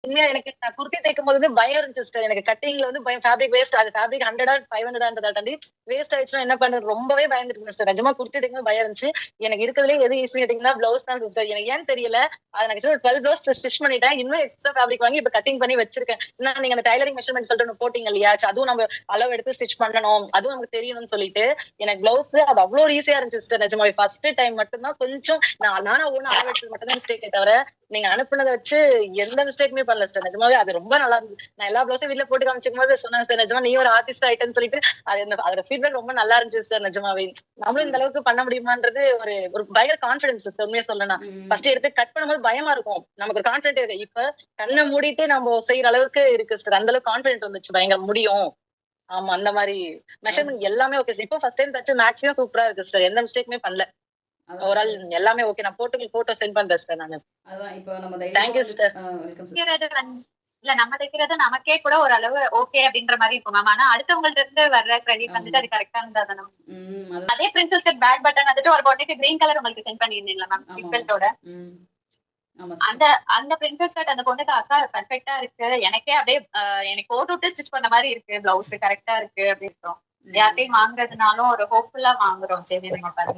உண்மையா எனக்கு நான் குர்த்தி தைக்கும் போது பயம் இருந்துச்சு சிஸ்டர். எனக்கு கட்டிங்ல பயம் ஃபேப்ரிக் வேஸ்ட். அது ஃபேப்ரிக் 100 500 தாண்டி வேஸ்ட் ஆயிடுச்சுன்னா என்ன பண்றது ரொம்பவே பயந்துருக்கு சிஸ்டர். நிஜமா குர்த்தி தைக்கும் பயம் இருந்துச்சு. எனக்கு இருக்கிறதுலே எது ஈஸி கேட்டீங்கன்னா பிளவுஸ் தான் சிஸ்டர். எனக்கு ஏன்னு தெரியல. அது நான் 12 பிளவுஸ் ஸ்டிச் பண்ணிட்டேன். இன்னும் எக்ஸ்ட்ரா ஃபேப்ரிக் வாங்கி இப்ப கட்டிங் பண்ணி வச்சிருக்கேன். நீங்க அந்த டைலரிங் மெஷர்மெண்ட் சொல்லிட்டு போட்டீங்க இல்லையா? அதுவும் நம்ம அளவு எடுத்து ஸ்டிச் பண்ணணும். அதுவும் நமக்கு தெரியணும்னு சொல்லிட்டு எனக்கு பிளவுஸ் அது அவ்வளவு ஈஸியா இருந்துச்சு சிஸ்டர். நிஜமாவே ஃபர்ஸ்ட் டைம் மட்டும் தான் கொஞ்சம் நானா ஒண்ணு அளவு எடுத்தது மட்டும் தான் மிஸ்டேக்கே தவிர நீங்க அனுப்புனதை வச்சு எந்த மிஸ்டேக்குமே பண்ணல சிஸ்டர். நிஜமாவே அது ரொம்ப நல்லா இருந்துச்சு. நான் எல்லா பிளவுஸும் வீட்டுல போட்டு காமிச்சுக்கும் போது சொன்னேன் சிஸ்டர், நிஜமா நீ ஒரு ஆர்டிஸ்ட் ஆயிட்டேன்னு சொல்லிட்டு அதோட ஃபீட்பேக் ரொம்ப நல்லா இருந்துச்சு சிஸ்டர். நிஜமாவே நம்மளும் இந்த அளவுக்கு பண்ண முடியுமான்றது ஒரு ஒரு பயங்கர கான்பிடன்ஸ் சிஸ்டர். உண்மையா சொல்லலாம் ஃபர்ஸ்ட் எடுத்து கட் பண்ணும்போது பயமா இருக்கும். நமக்கு ஒரு கான்பிடன்ட் இருக்கு. இப்ப கண்ணை மூடிட்டு நம்ம செய்யற அளவுக்கு இருக்கு சிஸ்டர். அந்த அளவுக்கு கான்பிடன்ட் வந்துச்சு. பயங்கர முடியும். ஆமா அந்த மாதிரி மெஷர்மெண்ட் எல்லாமே ஓகே. இப்போ ஃபர்ஸ்ட் டைம் தச்சு மேக்ஸிமம் சூப்பரா இருக்கு சிஸ்டர். எந்த மிஸ்டேக்குமே பண்ணல. ஓவரால் எல்லாமே ஓகே. நான் போட்டோ சென்ட் பண்றேன் சிஸ்டர் நானு. அதான் இப்போ நம்ம தேங்க்யூ சிஸ்டர். இல்ல நம்ம தைக்கிறது நமக்கே கூட ஒரு அளவு ஓகே அப்படின்ற மாதிரி இருக்கும் மேம். ஆனா அடுத்தவங்கள்ட்ட இருந்து வர்ற கிரெடிட் வந்துட்டு அது கரெக்டா இருந்தா தானே. அதே பிரின்சஸ் கட் பேக் பட்டன் வந்துட்டு ஒரு பொண்ணுக்கு கிரீன் கலர் உங்களுக்கு சென்ட் பண்ணிருந்தீங்களா மேம் பிக்பெல்ட்டோட? அந்த அந்த பிரின்சஸ் கட் அந்த பொண்ணுக்கு அக்கா பர்ஃபெக்ட்டா இருக்கு. எனக்கே அப்படியே எனக்கு போட்டு விட்டு ஸ்டிச் பண்ண மாதிரி இருக்கு. பிளவுஸ் கரெக்டா இருக்கு அப்படின்னு யார்ட்டையும் வாங்குறதுனாலும் ஒரு ஹோப்ஃபுல்லா வாங்குறோம். சரி நம்ம பண்ணி